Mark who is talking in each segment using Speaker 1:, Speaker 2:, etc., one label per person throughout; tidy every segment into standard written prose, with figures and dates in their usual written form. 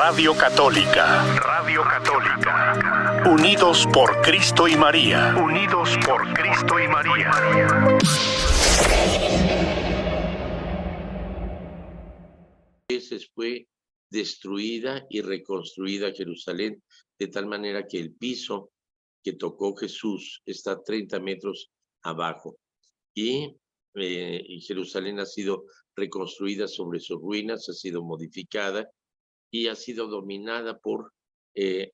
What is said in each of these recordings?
Speaker 1: Radio Católica. Radio Católica. Unidos por Cristo y María. Unidos por Cristo y María.
Speaker 2: Veces fue destruida y reconstruida Jerusalén, de tal manera que el piso que tocó Jesús está 30 metros abajo. Y Jerusalén ha sido reconstruida sobre sus ruinas, ha sido modificada y ha sido dominada por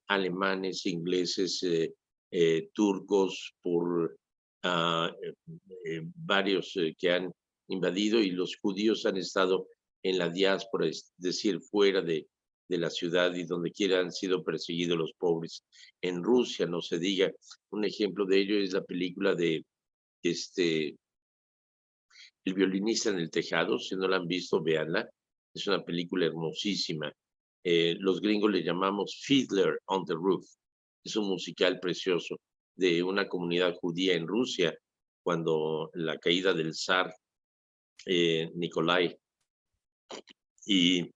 Speaker 2: alemanes, ingleses, turcos, por varios que han invadido, y los judíos han estado en la diáspora, es decir, fuera de la ciudad, y donde quiera han sido perseguidos los pobres. En Rusia, no se diga. Un ejemplo de ello es la película de El violinista en el tejado. Si no la han visto, véanla. Es una película hermosísima. Los gringos le llamamos Fiddler on the Roof. Es un musical precioso de una comunidad judía en Rusia, cuando la caída del zar Nicolai, y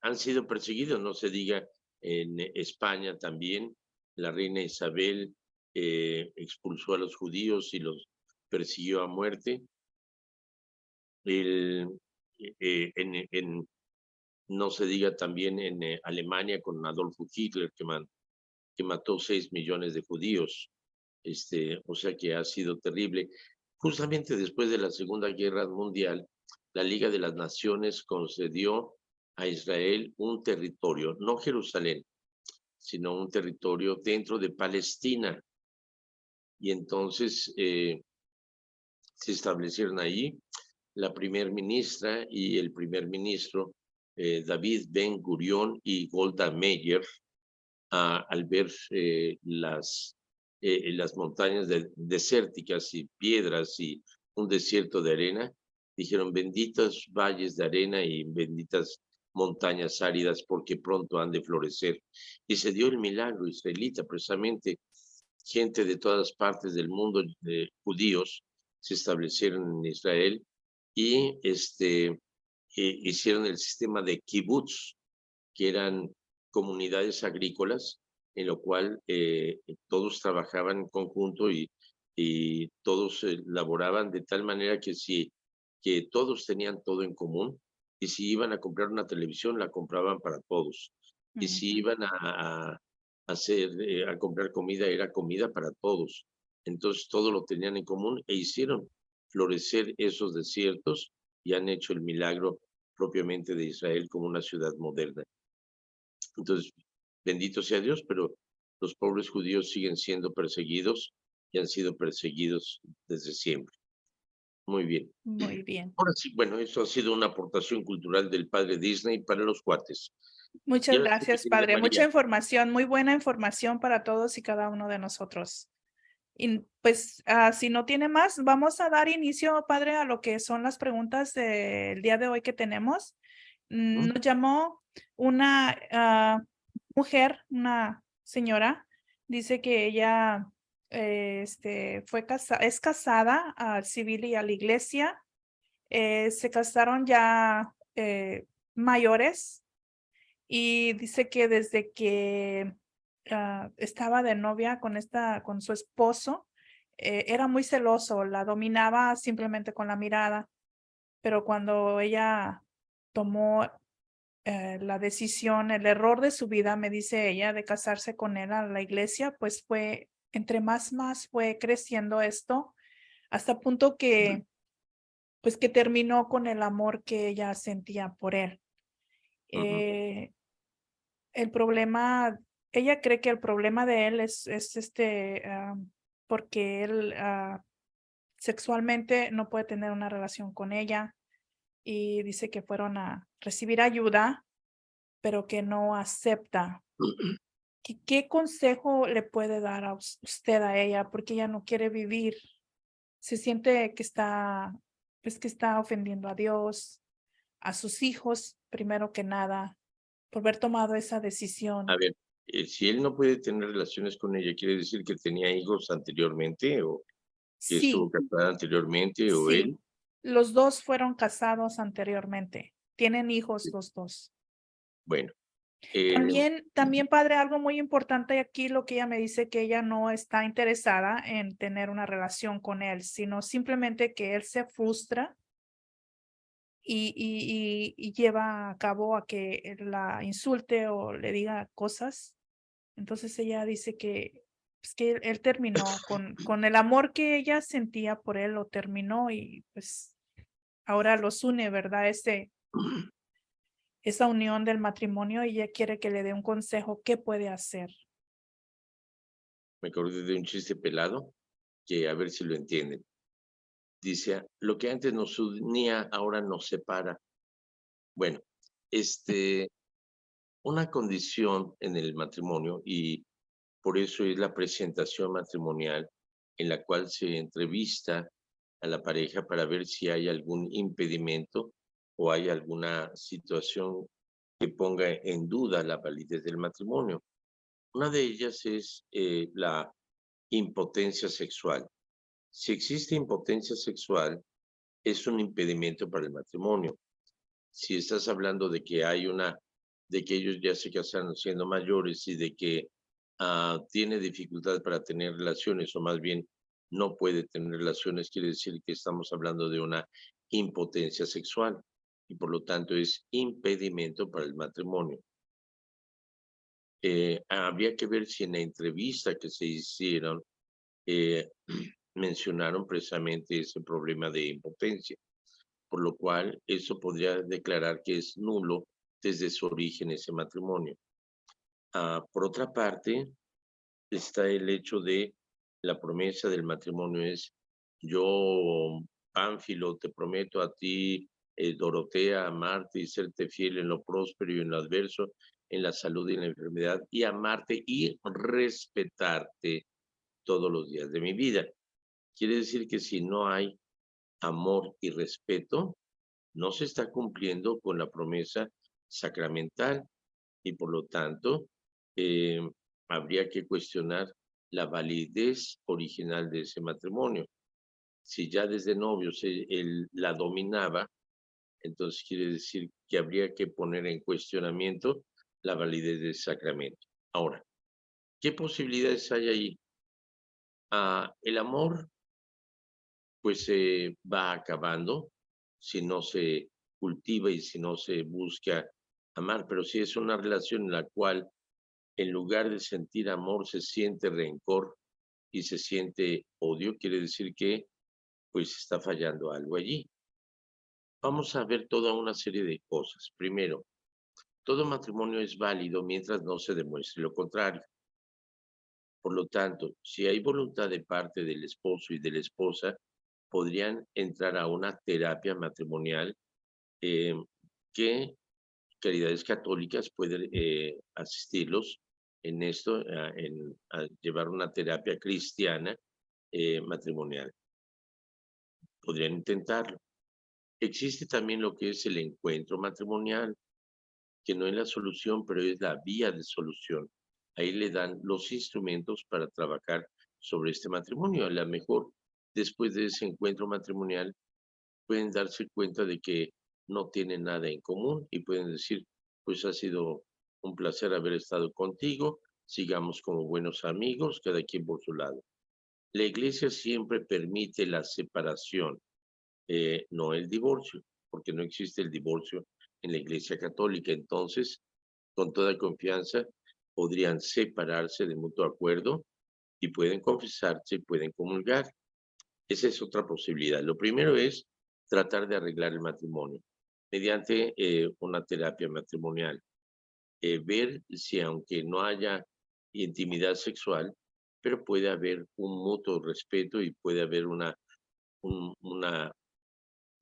Speaker 2: han sido perseguidos, no se diga. En España también la reina Isabel expulsó a los judíos y los persiguió a muerte. No se diga también en Alemania con Adolfo Hitler, que mató 6 millones de judíos. O sea que ha sido terrible. Justamente después de la Segunda Guerra Mundial, la Liga de las Naciones concedió a Israel un territorio, no Jerusalén, sino un territorio dentro de Palestina. Y entonces se establecieron ahí la primer ministra y el primer ministro, David Ben Gurión y Golda Meir, al ver las montañas desérticas y piedras y un desierto de arena, dijeron: benditos valles de arena y benditas montañas áridas, porque pronto han de florecer. Y se dio el milagro israelita. Precisamente gente de todas partes del mundo, judíos, se establecieron en Israel y hicieron el sistema de kibutz, que eran comunidades agrícolas, en lo cual todos trabajaban en conjunto y todos laboraban de tal manera que todos tenían todo en común, y si iban a comprar una televisión, la compraban para todos. Y si iban a comprar comida, era comida para todos. Entonces todo lo tenían en común, e hicieron florecer esos desiertos y han hecho el milagro propiamente de Israel como una ciudad moderna. Entonces, bendito sea Dios, pero los pobres judíos siguen siendo perseguidos y han sido perseguidos desde siempre. Muy bien.
Speaker 3: Muy bien.
Speaker 2: Ahora sí, bueno, eso ha sido una aportación cultural del padre Disney para los cuates.
Speaker 3: Muchas gracias, padre. Mucha información, muy buena información para todos y cada uno de nosotros. Y pues, si no tiene más, vamos a dar inicio, padre, a lo que son las preguntas del día de hoy que tenemos. Nos llamó una mujer, una señora, dice que ella es casada al civil y a la iglesia. Se casaron ya mayores, y dice que desde que estaba de novia con su esposo, era muy celoso, la dominaba simplemente con la mirada, pero cuando ella tomó la decisión, el error de su vida, me dice ella, de casarse con él a la iglesia, pues fue, entre más fue creciendo esto, hasta el punto que, pues que terminó con el amor que ella sentía por él. El problema, ella cree que el problema de él es porque él sexualmente no puede tener una relación con ella, y dice que fueron a recibir ayuda, pero que no acepta. ¿Qué consejo le puede dar a usted a ella? Porque ella no quiere vivir. Se siente que está ofendiendo a Dios, a sus hijos, primero que nada, por haber tomado esa decisión.
Speaker 2: A ver, si él no puede tener relaciones con ella, ¿quiere decir que tenía hijos anteriormente, o que estuvo casada anteriormente, o él?
Speaker 3: Los dos fueron casados anteriormente. Tienen hijos los dos.
Speaker 2: Bueno,
Speaker 3: También, padre, algo muy importante aquí, lo que ella me dice, que ella no está interesada en tener una relación con él, sino simplemente que él se frustra y lleva a cabo a que él la insulte o le diga cosas. Entonces ella dice que, pues, que él terminó con el amor que ella sentía por él, lo terminó y pues ahora los une, ¿verdad? Esa unión del matrimonio y ella quiere que le dé un consejo, ¿qué puede hacer?
Speaker 2: me acordé de un chiste pelado que a ver si lo entienden. Dice, lo que antes nos unía ahora nos separa. Bueno, una condición en el matrimonio, y por eso es la presentación matrimonial, en la cual se entrevista a la pareja para ver si hay algún impedimento o hay alguna situación que ponga en duda la validez del matrimonio. Una de ellas es la impotencia sexual. Si existe impotencia sexual, es un impedimento para el matrimonio. Si estás hablando de que de que ellos ya se casaron siendo mayores y de que tiene dificultad para tener relaciones, o más bien no puede tener relaciones, quiere decir que estamos hablando de una impotencia sexual y por lo tanto es impedimento para el matrimonio. Habría que ver si en la entrevista que se hicieron mencionaron precisamente ese problema de impotencia, por lo cual eso podría declarar que es nulo desde su origen ese matrimonio. Por otra parte, está el hecho de la promesa del matrimonio es, yo, Pánfilo, te prometo a ti, Dorotea, amarte y serte fiel en lo próspero y en lo adverso, en la salud y en la enfermedad, y amarte y respetarte todos los días de mi vida. Quiere decir que si no hay amor y respeto, no se está cumpliendo con la promesa sacramental y por lo tanto eh, habría que cuestionar la validez original de ese matrimonio. Si ya desde novios él la dominaba, entonces quiere decir que habría que poner en cuestionamiento la validez del sacramento. Ahora, ¿qué posibilidades hay ahí? El amor pues se va acabando si no se cultiva y si no se busca amar, pero si es una relación en la cual en lugar de sentir amor se siente rencor y se siente odio, quiere decir que pues está fallando algo allí. Vamos a ver toda una serie de cosas. Primero, todo matrimonio es válido mientras no se demuestre lo contrario. Por lo tanto, si hay voluntad de parte del esposo y de la esposa, podrían entrar a una terapia matrimonial eh, que Caridades Católicas pueden asistirlos en esto, a llevar una terapia cristiana matrimonial. Podrían intentarlo. Existe también lo que es el encuentro matrimonial, que no es la solución, pero es la vía de solución. Ahí le dan los instrumentos para trabajar sobre este matrimonio. A lo mejor después de ese encuentro matrimonial pueden darse cuenta de que no tienen nada en común y pueden decir, pues ha sido un placer haber estado contigo, sigamos como buenos amigos, cada quien por su lado. La iglesia siempre permite la separación, no el divorcio, porque no existe el divorcio en la iglesia católica. Entonces, con toda confianza, podrían separarse de mutuo acuerdo y pueden confesarse y pueden comulgar. Esa es otra posibilidad. Lo primero es tratar de arreglar el matrimonio mediante una terapia matrimonial. Ver si aunque no haya intimidad sexual, pero puede haber un mutuo respeto y puede haber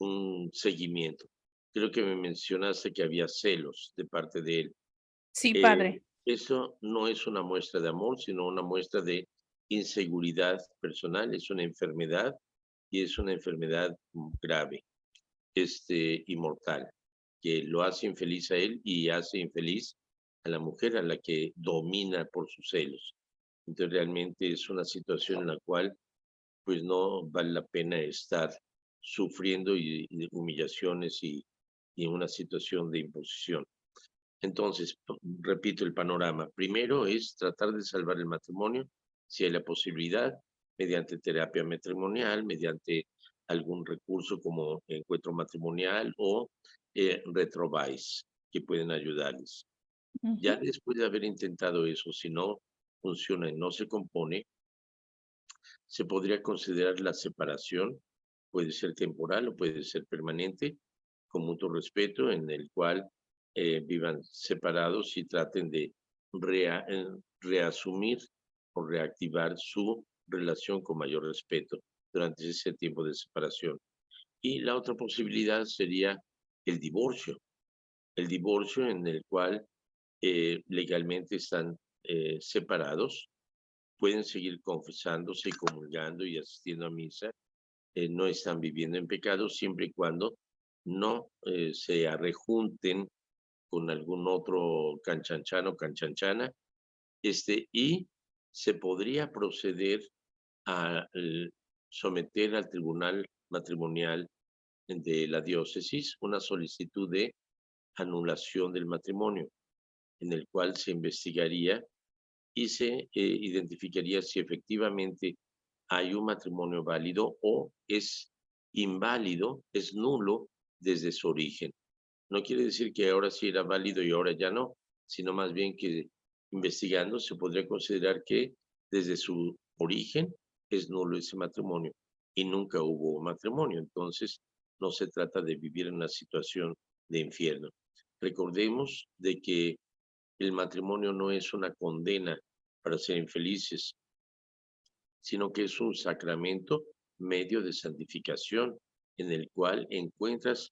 Speaker 2: un seguimiento. Creo que me mencionaste que había celos de parte de él.
Speaker 3: Sí, padre.
Speaker 2: Eso no es una muestra de amor, sino una muestra de inseguridad personal, es una enfermedad y es una enfermedad grave, y mortal, que lo hace infeliz a él y hace infeliz a la mujer a la que domina por sus celos. Entonces realmente es una situación en la cual pues no vale la pena estar sufriendo y humillaciones y una situación de imposición. Entonces, repito el panorama. Primero es tratar de salvar el matrimonio, si hay la posibilidad, mediante terapia matrimonial, mediante algún recurso como encuentro matrimonial o retrovais, que pueden ayudarles. Ya
Speaker 3: Ujú.
Speaker 2: después de haber intentado eso, si no funciona y no se compone, se podría considerar la separación, puede ser temporal o puede ser permanente, con mutuo respeto, en el cual vivan separados y traten de reasumir o reactivar su relación con mayor respeto durante ese tiempo de separación. Y la otra posibilidad sería el divorcio en el cual legalmente están separados, pueden seguir confesándose y comulgando y asistiendo a misa, no están viviendo en pecado siempre y cuando no se arrejunten con algún otro canchanchan o canchanchana, y se podría proceder a someter al tribunal matrimonial de la diócesis una solicitud de anulación del matrimonio, en el cual se investigaría y se identificaría si efectivamente hay un matrimonio válido o es inválido, es nulo desde su origen. No quiere decir que ahora sí era válido y ahora ya no, sino más bien que investigando se podría considerar que desde su origen es nulo ese matrimonio y nunca hubo matrimonio. Entonces no se trata de vivir en una situación de infierno. Recordemos de que el matrimonio no es una condena para ser infelices, sino que es un sacramento medio de santificación en el cual encuentras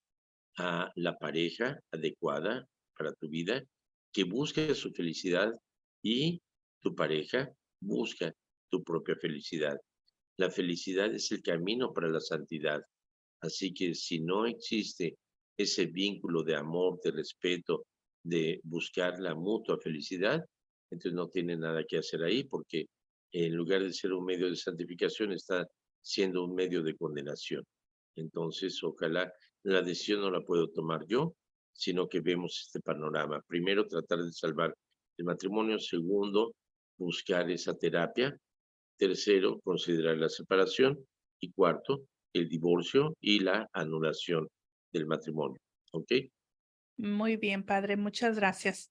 Speaker 2: a la pareja adecuada para tu vida, que busca su felicidad y tu pareja busca tu propia felicidad. La felicidad es el camino para la santidad. Así que si no existe ese vínculo de amor, de respeto, de buscar la mutua felicidad, entonces no tiene nada que hacer ahí porque en lugar de ser un medio de santificación está siendo un medio de condenación. Entonces, ojalá la decisión no la puedo tomar yo, sino que vemos este panorama. Primero, tratar de salvar el matrimonio. Segundo, buscar esa terapia. Tercero, considerar la separación. Y cuarto, el divorcio y la anulación del matrimonio. ¿Ok?
Speaker 3: Muy bien, padre, muchas gracias.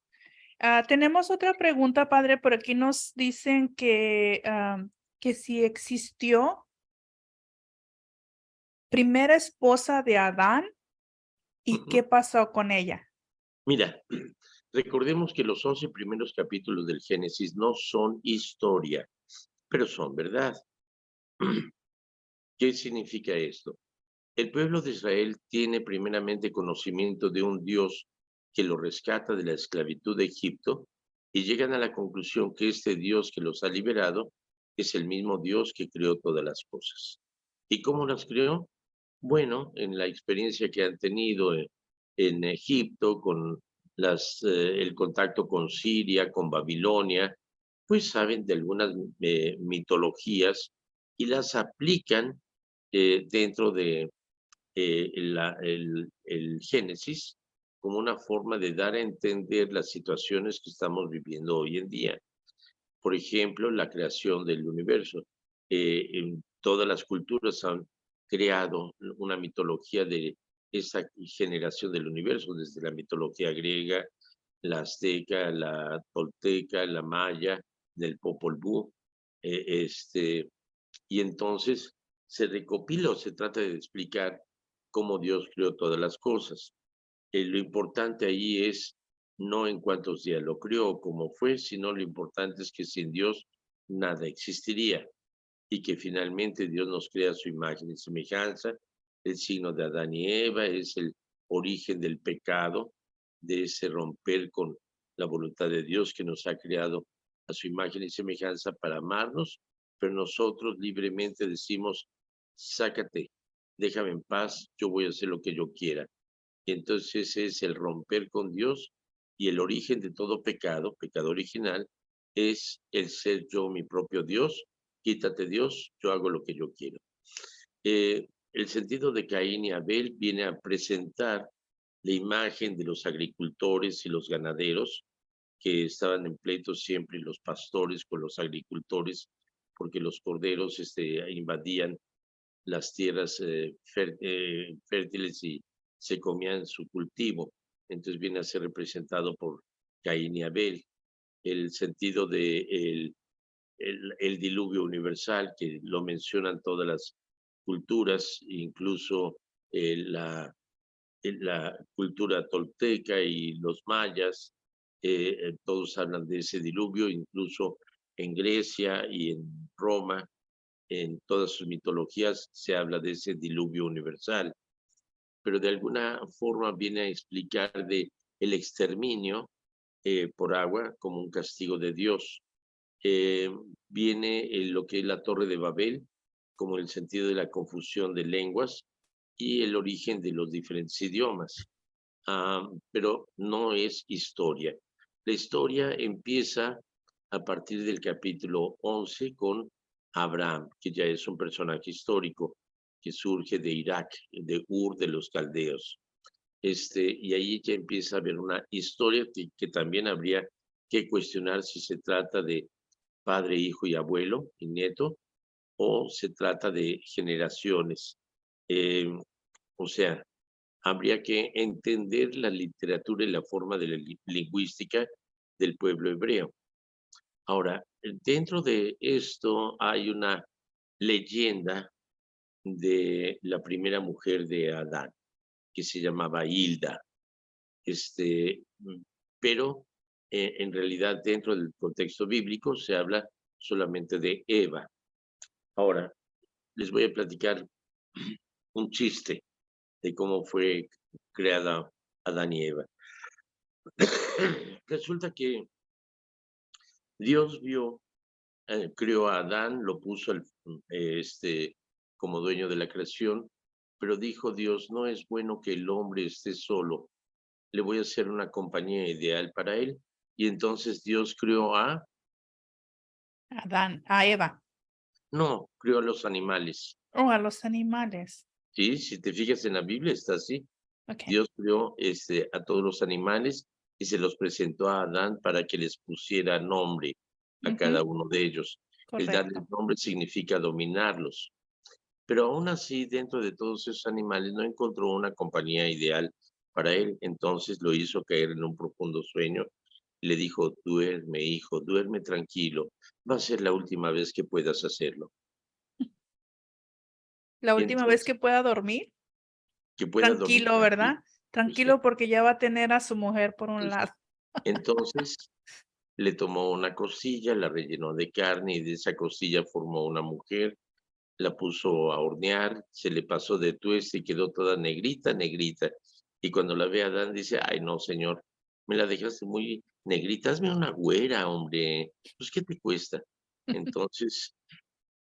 Speaker 3: Tenemos otra pregunta, padre, por aquí nos dicen que si existió primera esposa de Adán y qué pasó con ella.
Speaker 2: Mira, recordemos que los 11 primeros capítulos del Génesis no son historia, pero son verdad. ¿Qué significa esto? El pueblo de Israel tiene primeramente conocimiento de un Dios que lo rescata de la esclavitud de Egipto y llegan a la conclusión que este Dios que los ha liberado es el mismo Dios que creó todas las cosas. ¿Y cómo las creó? Bueno, en la experiencia que han tenido en Egipto, con el contacto con Siria, con Babilonia, pues saben de algunas mitologías y las aplican dentro de el Génesis como una forma de dar a entender las situaciones que estamos viviendo hoy en día. Por ejemplo, la creación del universo. En todas las culturas han creado una mitología de esa generación del universo, desde la mitología griega, la azteca, la tolteca, la maya, del Popol Vuh. Y entonces se recopila o se trata de explicar cómo Dios creó todas las cosas. Lo importante ahí es no en cuántos días lo creó o cómo fue, sino lo importante es que sin Dios nada existiría y que finalmente Dios nos crea a su imagen y semejanza. El signo de Adán y Eva es el origen del pecado, de ese romper con la voluntad de Dios que nos ha creado a su imagen y semejanza para amarnos, pero nosotros libremente decimos, sácate, déjame en paz, yo voy a hacer lo que yo quiera. Y entonces ese es el romper con Dios y el origen de todo pecado, pecado original, es el ser yo mi propio Dios. Quítate Dios, yo hago lo que yo quiero. El sentido de Caín y Abel viene a presentar la imagen de los agricultores y los ganaderos que estaban en pleito siempre los pastores con los agricultores, porque los corderos invadían las tierras fértiles y se comían su cultivo. Entonces viene a ser representado por Caín y Abel. El sentido de el diluvio universal, que lo mencionan todas las culturas, incluso la cultura tolteca y los mayas, todos hablan de ese diluvio, incluso en Grecia y en Roma, en todas sus mitologías se habla de ese diluvio universal, pero de alguna forma viene a explicar de el exterminio por agua como un castigo de Dios. Viene lo que es la Torre de Babel, como el sentido de la confusión de lenguas y el origen de los diferentes idiomas. Pero no es historia. La historia empieza a partir del capítulo 11 con Abraham, que ya es un personaje histórico que surge de Irak, de Ur de los Caldeos. Y ahí ya empieza a haber una historia que también habría que cuestionar si se trata de padre, hijo y abuelo y nieto, o se trata de generaciones. O sea, habría que entender la literatura y la forma de la lingüística del pueblo hebreo. Ahora, dentro de esto hay una leyenda de la primera mujer de Adán, que se llamaba Hilda. Pero en realidad dentro del contexto bíblico se habla solamente de Eva. Ahora, les voy a platicar un chiste de cómo fue creada Adán y Eva. Resulta que Dios creó a Adán, lo puso como dueño de la creación, pero dijo Dios, no es bueno que el hombre esté solo, le voy a hacer una compañía ideal para él. Y entonces Dios creó a
Speaker 3: Eva.
Speaker 2: No, creó a los animales.
Speaker 3: O a los animales.
Speaker 2: Sí, si te fijas en la Biblia está así.
Speaker 3: Okay.
Speaker 2: Dios creó a todos los animales y se los presentó a Adán para que les pusiera nombre a cada uno de ellos.
Speaker 3: Correcto.
Speaker 2: El darles nombre significa dominarlos. Pero aún así, dentro de todos esos animales no encontró una compañía ideal para él. Entonces lo hizo caer en un profundo sueño. Le dijo, duerme, hijo, duerme tranquilo. Va a ser la última vez que puedas hacerlo.
Speaker 3: La última vez que pueda dormir.
Speaker 2: Que pueda
Speaker 3: tranquilo,
Speaker 2: dormir.
Speaker 3: ¿verdad? Tranquilo, porque ya va a tener a su mujer por un lado.
Speaker 2: Entonces le tomó una costilla, la rellenó de carne y de esa costilla formó una mujer, la puso a hornear, se le pasó de tueste y quedó toda negrita, negrita. Y cuando la ve Adán dice, ay no, señor, me la dejaste muy negrita, hazme una güera, hombre, pues ¿qué te cuesta? Entonces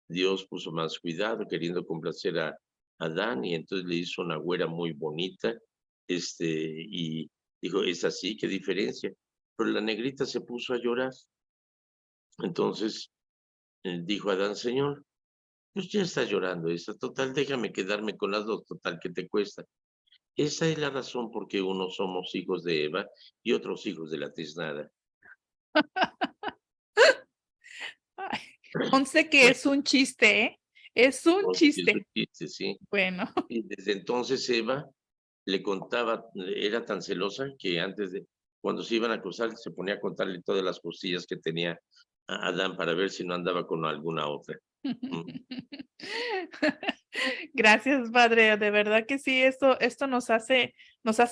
Speaker 2: Dios puso más cuidado, queriendo complacer a Adán, y entonces le hizo una güera muy bonita, y dijo, es así, qué diferencia. Pero la negrita se puso a llorar. Entonces dijo Adán, Señor, pues ya está llorando esta, total, déjame quedarme con las dos, total, ¿qué te cuesta? Esa es la razón por qué unos somos hijos de Eva y otros hijos de la tiznada.
Speaker 3: Once que es un chiste, ¿eh? Es un chiste.
Speaker 2: Es un chiste, sí.
Speaker 3: Bueno.
Speaker 2: Y desde entonces Eva le contaba, era tan celosa que antes de, cuando se iban a acostar, se ponía a contarle todas las costillas que tenía a Adán para ver si no andaba con alguna otra.
Speaker 3: Gracias, Padre. De verdad que sí, esto nos hace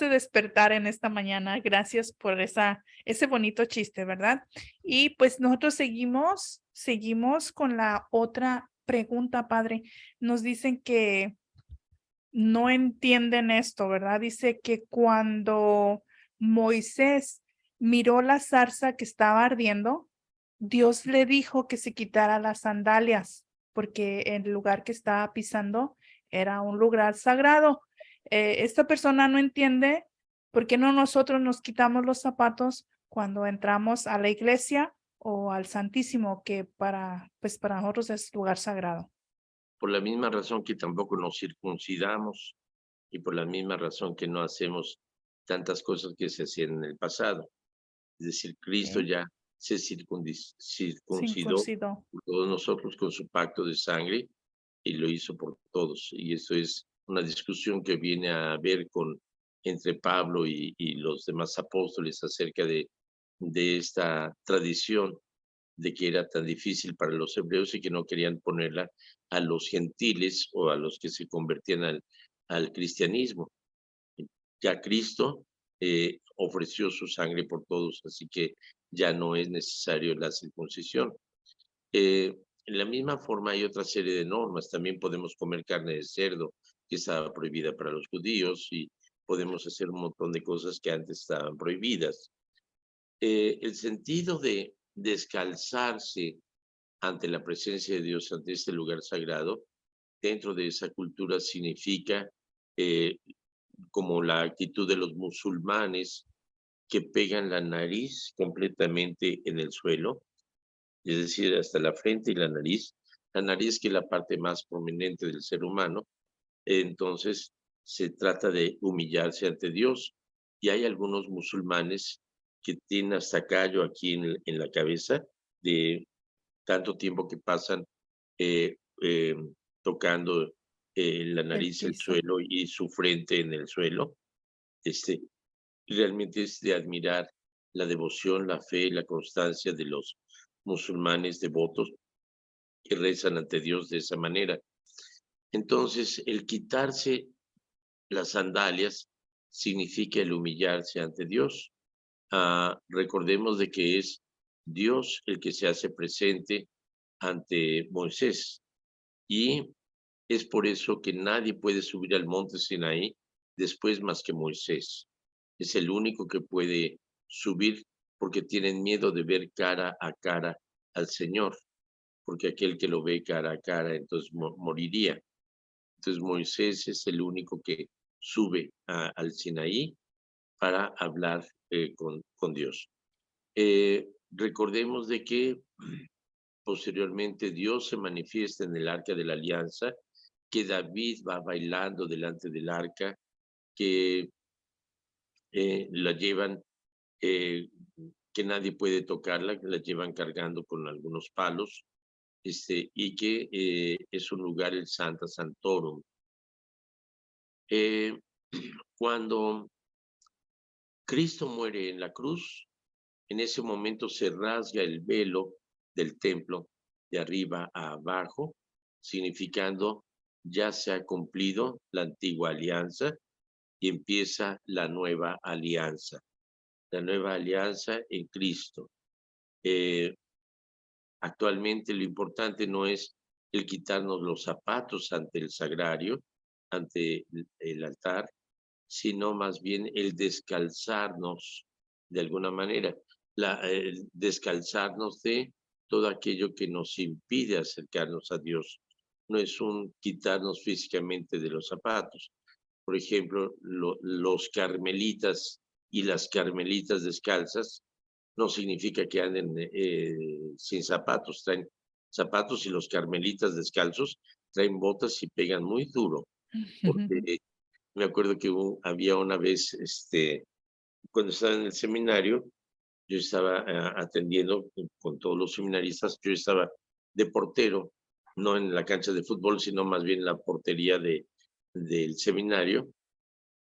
Speaker 3: despertar en esta mañana. Gracias por ese bonito chiste, ¿verdad? Y pues nosotros seguimos con la otra pregunta, Padre. Nos dicen que no entienden esto, ¿verdad? Dice que cuando Moisés miró la zarza que estaba ardiendo, Dios le dijo que se quitara las sandalias, porque el lugar que estaba pisando era un lugar sagrado. Esta persona no entiende por qué no nosotros nos quitamos los zapatos cuando entramos a la iglesia o al Santísimo, que para nosotros es lugar sagrado.
Speaker 2: Por la misma razón que tampoco nos circuncidamos y por la misma razón que no hacemos tantas cosas que se hacían en el pasado. Es decir, Cristo
Speaker 3: Ok.
Speaker 2: ya se circuncidó
Speaker 3: Circuncido.
Speaker 2: por todos nosotros con su pacto de sangre y lo hizo por todos. Y esto es una discusión que viene a ver entre Pablo y los demás apóstoles acerca de esta tradición de que era tan difícil para los hebreos y que no querían ponerla a los gentiles o a los que se convertían al cristianismo. Ya Cristo ofreció su sangre por todos, así que ya no es necesario la circuncisión. En la misma forma hay otra serie de normas. También podemos comer carne de cerdo, que estaba prohibida para los judíos, y podemos hacer un montón de cosas que antes estaban prohibidas. El sentido de descalzarse ante la presencia de Dios, ante este lugar sagrado, dentro de esa cultura significa eh, como la actitud de los musulmanes que pegan la nariz completamente en el suelo, es decir, hasta la frente y la nariz que es la parte más prominente del ser humano. Entonces se trata de humillarse ante Dios, y hay algunos musulmanes que tienen hasta callo aquí en la cabeza de tanto tiempo que pasan eh, eh, tocando la
Speaker 3: El
Speaker 2: nariz el
Speaker 3: piso.
Speaker 2: suelo y su frente en el suelo. Este, Realmente es de admirar la devoción, la fe y la constancia de los musulmanes devotos que rezan ante Dios de esa manera. Entonces, el quitarse las sandalias significa el humillarse ante Dios. Recordemos de que es Dios el que se hace presente ante Moisés, y es por eso que nadie puede subir al monte Sinaí después más que Moisés. Es el único que puede subir porque tienen miedo de ver cara a cara al Señor, porque aquel que lo ve cara a cara entonces moriría. Entonces Moisés es el único que sube al Sinaí para hablar con Dios. Recordemos de que posteriormente Dios se manifiesta en el arca de la alianza, que David va bailando delante del arca, que la llevan, que nadie puede tocarla, que la llevan cargando con algunos palos, y que es un lugar, el Santa Santorum. Eh, Cuando Cristo muere en la cruz, en ese momento se rasga el velo del templo de arriba a abajo, significando ya se ha cumplido la antigua alianza y empieza la nueva alianza en Cristo. Actualmente lo importante no es el quitarnos los zapatos ante el sagrario, ante el altar, sino más bien el descalzarnos de alguna manera, el descalzarnos de todo aquello que nos impide acercarnos a Dios. No es un quitarnos físicamente de los zapatos. Por ejemplo, los carmelitas y las carmelitas descalzas no significa que anden sin zapatos, traen zapatos, y los carmelitas descalzos traen botas y pegan muy duro, porque me acuerdo que había una vez, cuando estaba en el seminario, yo estaba atendiendo con todos los seminaristas, yo estaba de portero, no en la cancha de fútbol, sino más bien en la portería del seminario,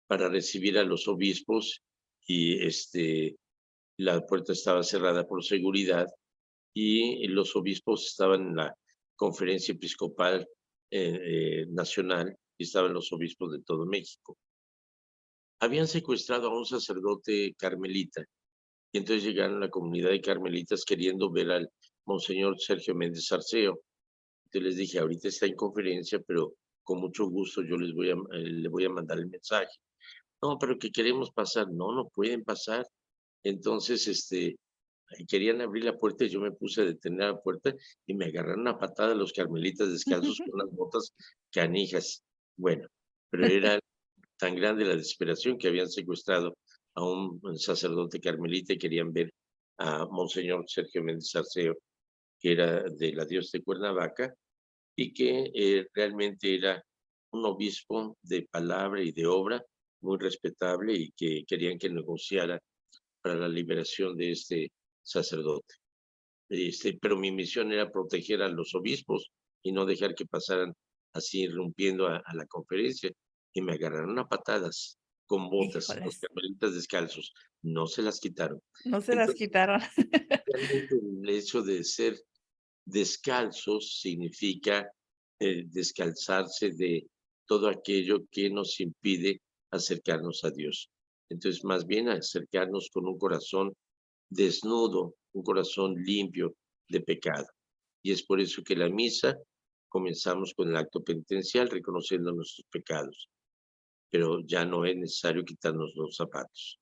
Speaker 2: para recibir a los obispos, y la puerta estaba cerrada por seguridad, y los obispos estaban en la conferencia episcopal nacional, y estaban los obispos de todo México. Habían secuestrado a un sacerdote carmelita, y entonces llegaron a la comunidad de carmelitas queriendo ver al monseñor Sergio Méndez Arceo. Entonces les dije, ahorita está en conferencia, pero con mucho gusto yo le voy a mandar el mensaje. No, pero que queremos pasar. No, no pueden pasar. Entonces, querían abrir la puerta y yo me puse a detener la puerta y me agarraron a patada los carmelitas descalzos con unas botas canijas. Bueno, pero era tan grande la desesperación que habían secuestrado a un sacerdote carmelita y querían ver a Monseñor Sergio Méndez Arceo, que era de la diócesis de Cuernavaca, y que realmente era un obispo de palabra y de obra, muy respetable y que querían que negociara para la liberación de este sacerdote. Pero mi misión era proteger a los obispos y no dejar que pasaran así irrumpiendo a la conferencia, y me agarraron a patadas con botas, los
Speaker 3: Híjoles,
Speaker 2: carmelitas descalzos, no se las quitaron.
Speaker 3: no se las
Speaker 2: Entonces,
Speaker 3: quitaron.
Speaker 2: realmente el hecho de ser descalzos significa descalzarse de todo aquello que nos impide acercarnos a Dios. Entonces, más bien acercarnos con un corazón desnudo, un corazón limpio de pecado. Y es por eso que la misa comenzamos con el acto penitencial, reconociendo nuestros pecados, pero ya no es necesario quitarnos los zapatos.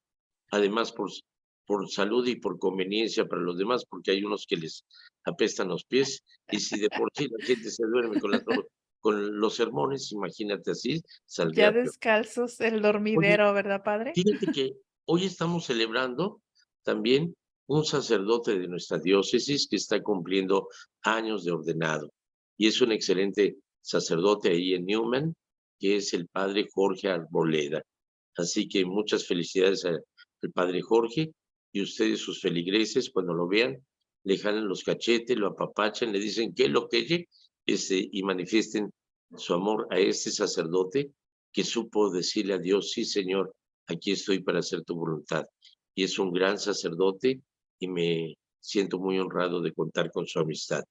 Speaker 2: Además, por salud y por conveniencia para los demás, porque hay unos que les apestan los pies, y si de por sí la gente se duerme con los sermones, imagínate así,
Speaker 3: Ya
Speaker 2: saldría peor.
Speaker 3: descalzos, el
Speaker 2: Oye,
Speaker 3: dormidero, ¿verdad, padre?
Speaker 2: fíjate que hoy estamos celebrando también un sacerdote de nuestra diócesis que está cumpliendo años de ordenado. Y es un excelente sacerdote ahí en Newman, que es el padre Jorge Arboleda. Así que muchas felicidades al padre Jorge, y ustedes, sus feligreses, cuando lo vean, le jalan los cachetes, lo apapachan, le dicen que lo que y manifiesten su amor a este sacerdote que supo decirle a Dios: sí, Señor, aquí estoy para hacer tu voluntad. Y es un gran sacerdote y me siento muy honrado de contar con su amistad.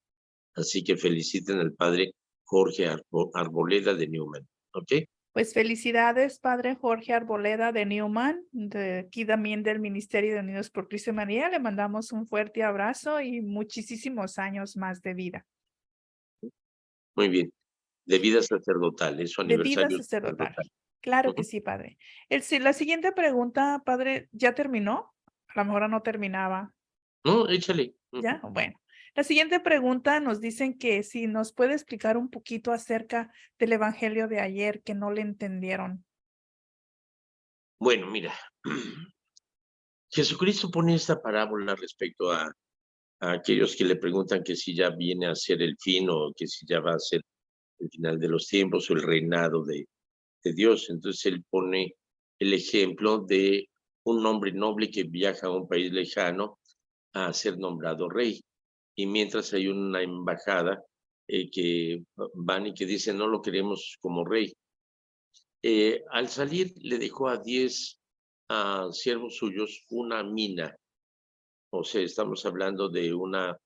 Speaker 2: Así que feliciten al padre Jorge Arboleda de Newman, ¿ok?
Speaker 3: Pues felicidades, padre Jorge Arboleda de Newman, de aquí también del Ministerio de Unidos por Cristo y María. Le mandamos un fuerte abrazo y muchísimos años más de vida.
Speaker 2: Muy bien. De vida sacerdotal, es su
Speaker 3: De vida
Speaker 2: aniversario
Speaker 3: sacerdotal.
Speaker 2: sacerdotal.
Speaker 3: Claro que
Speaker 2: Ujú.
Speaker 3: sí, padre. La siguiente pregunta, padre, ¿ya terminó? A lo mejor no terminaba.
Speaker 2: No, échale. Ujú.
Speaker 3: ¿Ya? Bueno. La siguiente pregunta nos dicen que si nos puede explicar un poquito acerca del evangelio de ayer que no le entendieron.
Speaker 2: Bueno, mira, Jesucristo pone esta parábola respecto a aquellos que le preguntan que si ya viene a ser el fin, o que si ya va a ser el final de los tiempos, o el reinado de Dios. Entonces él pone el ejemplo de un hombre noble que viaja a un país lejano a ser nombrado rey. Y mientras hay una embajada que van y que dicen: no lo queremos como rey. Al salir le dejó a 10 siervos suyos una mina. O sea, estamos hablando de una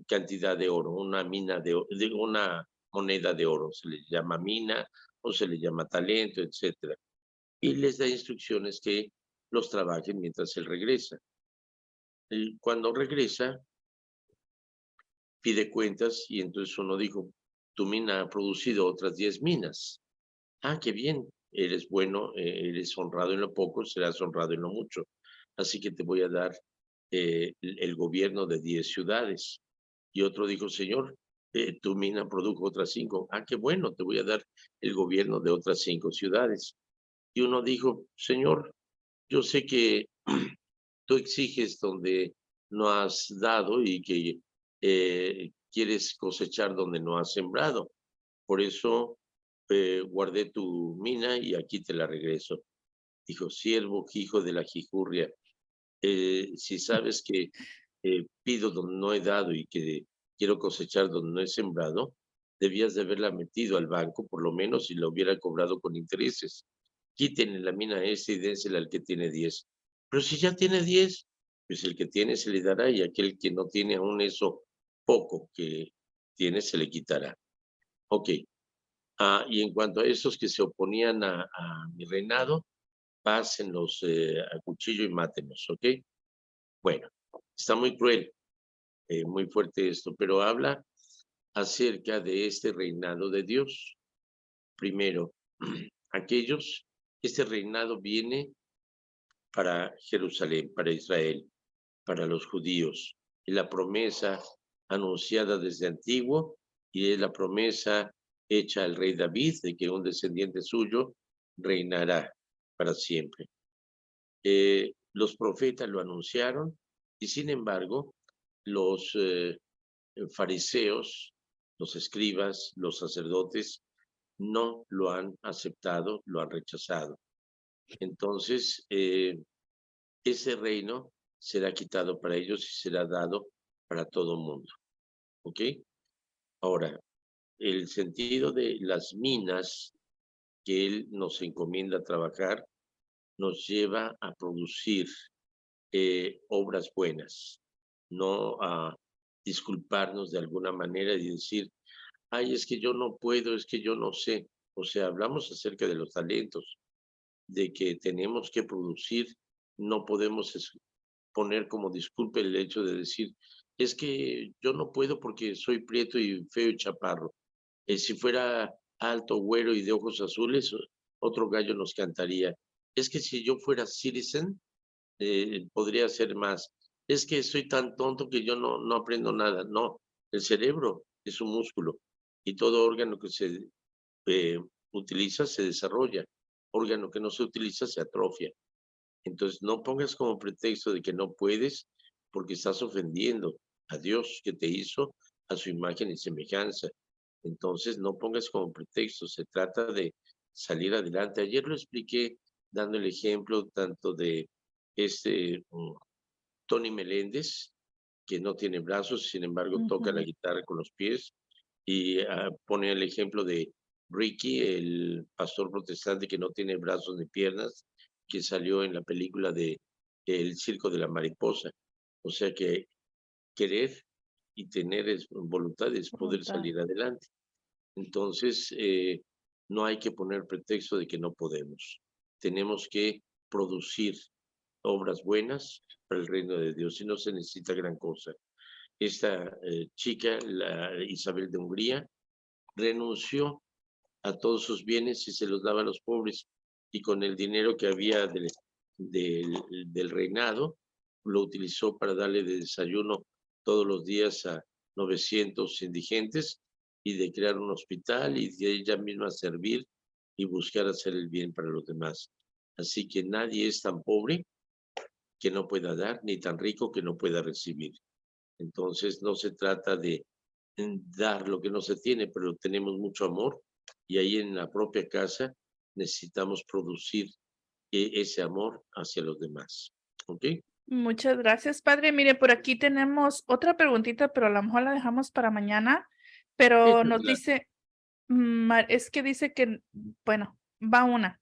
Speaker 2: cantidad de oro, una mina de una moneda de oro. Se le llama mina o se le llama talento, etcétera. Y les da instrucciones que los trabajen mientras él regresa. Cuando regresa, pide cuentas, y entonces uno dijo: tu mina ha producido otras 10 minas. Ah, qué bien, eres bueno, eres honrado en lo poco, serás honrado en lo mucho. Así que te voy a dar el gobierno de 10 ciudades. Y otro dijo: Señor, tu mina produjo otras 5. Ah, qué bueno, te voy a dar el gobierno de otras 5 ciudades. Y uno dijo: Señor, yo sé que tú exiges donde no has dado, y que quieres cosechar donde no has sembrado. Por eso guardé tu mina y aquí te la regreso. Dijo: siervo hijo de la jijurria, si sabes que pido donde no he dado y que quiero cosechar donde no he sembrado, debías de haberla metido al banco por lo menos, y la hubiera cobrado con intereses. Quítenle la mina a ese y dénsela al que tiene 10. Pero si ya tiene 10, pues el que tiene se le dará, y aquel que no tiene aún eso poco que tiene se le quitará. Ok. Y en cuanto a esos que se oponían a mi reinado, pásenlos a cuchillo y mátenlos, ¿ok? Bueno, está muy cruel, muy fuerte esto, pero habla acerca de este reinado de Dios. Primero, este reinado viene para Jerusalén, para Israel, para los judíos. Es la promesa anunciada desde antiguo, y es la promesa hecha al rey David de que un descendiente suyo reinará para siempre. Los profetas lo anunciaron, y sin embargo los fariseos, los escribas, los sacerdotes no lo han aceptado, lo han rechazado. Entonces, ese reino será quitado para ellos y será dado para todo mundo. ¿Ok? Ahora, el sentido de las minas que él nos encomienda trabajar nos lleva a producir obras buenas, no a disculparnos de alguna manera y decir, ay, es que yo no puedo, es que yo no sé. O sea, hablamos acerca de los talentos, de que tenemos que producir, no podemos poner como disculpa el hecho de decir, es que yo no puedo porque soy prieto y feo y chaparro. Si fuera alto, güero y de ojos azules, otro gallo nos cantaría. Es que si yo fuera citizen, podría ser más. Es que soy tan tonto que yo no aprendo nada. No, el cerebro es un músculo y todo órgano que se eh, utiliza se desarrolla. Órgano que no se utiliza se atrofia. Entonces, no pongas como pretexto de que no puedes porque estás ofendiendo a Dios que te hizo a su imagen y semejanza. Entonces, no pongas como pretexto, se trata de salir adelante. Ayer lo expliqué dando el ejemplo tanto de Tony Meléndez, que no tiene brazos, sin embargo toca la guitarra con los pies, y pone el ejemplo de Ricky, el pastor protestante que no tiene brazos ni piernas, que salió en la película de El Circo de la Mariposa. O sea que querer y tener voluntad es poder
Speaker 3: Voluntad.
Speaker 2: salir adelante. Entonces, no hay que poner pretexto de que no podemos. Tenemos que producir obras buenas para el reino de Dios y no se necesita gran cosa. Esta chica, la Isabel de Hungría, renunció a todos sus bienes y se los daba a los pobres, y con el dinero que había del reinado lo utilizó para darle de desayuno todos los días a 900 indigentes y de crear un hospital y de ella misma servir y buscar hacer el bien para los demás. Así que nadie es tan pobre que no pueda dar, ni tan rico que no pueda recibir. Entonces no se trata de dar lo que no se tiene, pero tenemos mucho amor y ahí en la propia casa necesitamos producir ese amor hacia los demás. ¿Ok?
Speaker 3: Muchas gracias, padre. Mire, por aquí tenemos otra preguntita, pero a lo mejor la dejamos para mañana. Pero nos
Speaker 2: Échatela.
Speaker 3: dice, es que dice que, bueno, va una.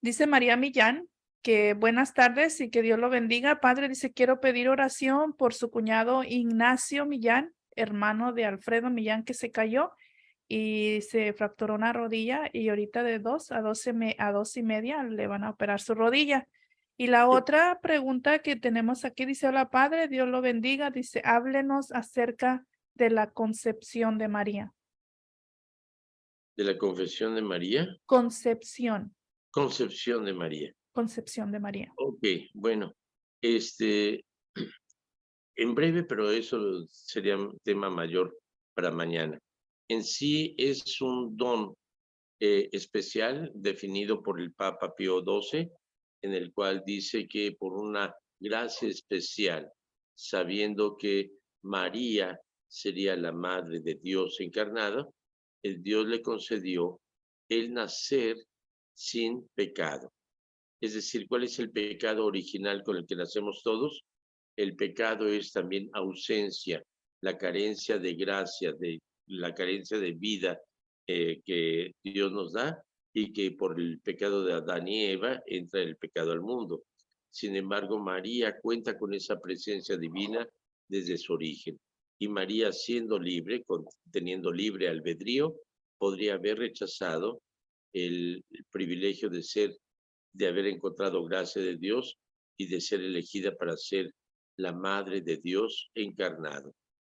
Speaker 3: Dice María Millán que buenas tardes y que Dios lo bendiga. Padre, dice, quiero pedir oración por su cuñado Ignacio Millán, hermano de Alfredo Millán, que se cayó y se fracturó una rodilla y ahorita de 2 a 2:30 le van a operar su rodilla. Y la otra pregunta que tenemos aquí dice, hola Padre, Dios lo bendiga. Dice, háblenos acerca de la concepción de María.
Speaker 2: De la confesión de María,
Speaker 3: Concepción,
Speaker 2: concepción de María.
Speaker 3: concepción de María.
Speaker 2: Ok, bueno, en breve, pero eso sería un tema mayor para mañana. En sí es un don especial definido por el Papa Pío XII, en el cual dice que por una gracia especial, sabiendo que María sería la madre de Dios encarnado, el Dios le concedió el nacer sin pecado. Es decir, ¿cuál es el pecado original con el que nacemos todos? El pecado es también ausencia, la carencia de gracia, la carencia de vida que Dios nos da y que por el pecado de Adán y Eva entra el pecado al mundo. Sin embargo, María cuenta con esa presencia divina desde su origen. Y María, siendo libre, teniendo libre albedrío, podría haber rechazado el privilegio de haber encontrado gracia de Dios y de ser elegida para ser la madre de Dios encarnado.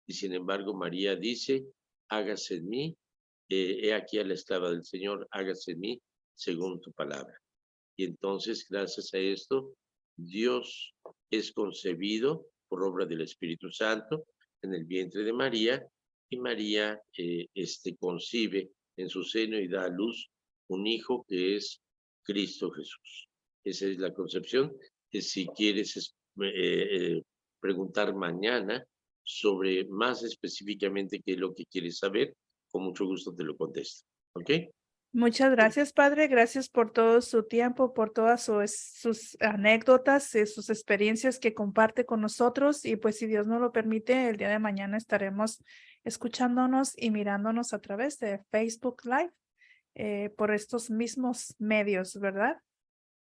Speaker 2: Y sin embargo, María dice, hágase en mí, he aquí a la esclava del Señor, hágase en mí según tu palabra. Y entonces, gracias a esto, Dios es concebido por obra del Espíritu Santo en el vientre de María, y María concibe en su seno y da a luz un hijo que es Cristo Jesús. Esa es la concepción. Si quieres preguntar mañana sobre más específicamente qué es lo que quieres saber, con mucho gusto te lo contesto. ¿Ok?
Speaker 3: Muchas gracias, Padre. Gracias por todo su tiempo, por todas sus anécdotas, sus experiencias que comparte con nosotros. Y pues si Dios nos lo permite, el día de mañana estaremos escuchándonos y mirándonos a través de Facebook Live por estos mismos medios, ¿verdad?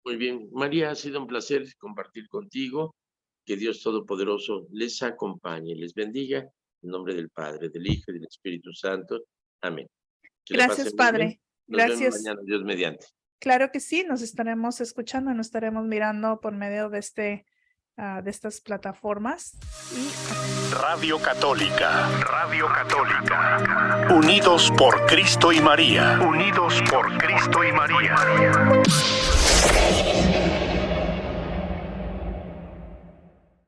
Speaker 2: Muy bien, María, ha sido un placer compartir contigo. Que Dios Todopoderoso les acompañe, les bendiga. En nombre del Padre, del Hijo y del Espíritu Santo. Amén. Que la
Speaker 3: Gracias,
Speaker 2: pasen muy bien.
Speaker 3: Padre.
Speaker 2: Nos vemos
Speaker 3: Gracias.
Speaker 2: mañana, Dios mediante.
Speaker 3: Claro que sí, nos estaremos escuchando, nos estaremos mirando por medio de de estas plataformas.
Speaker 1: Radio Católica. Radio Católica. Unidos por Cristo y María. Unidos por Cristo y María.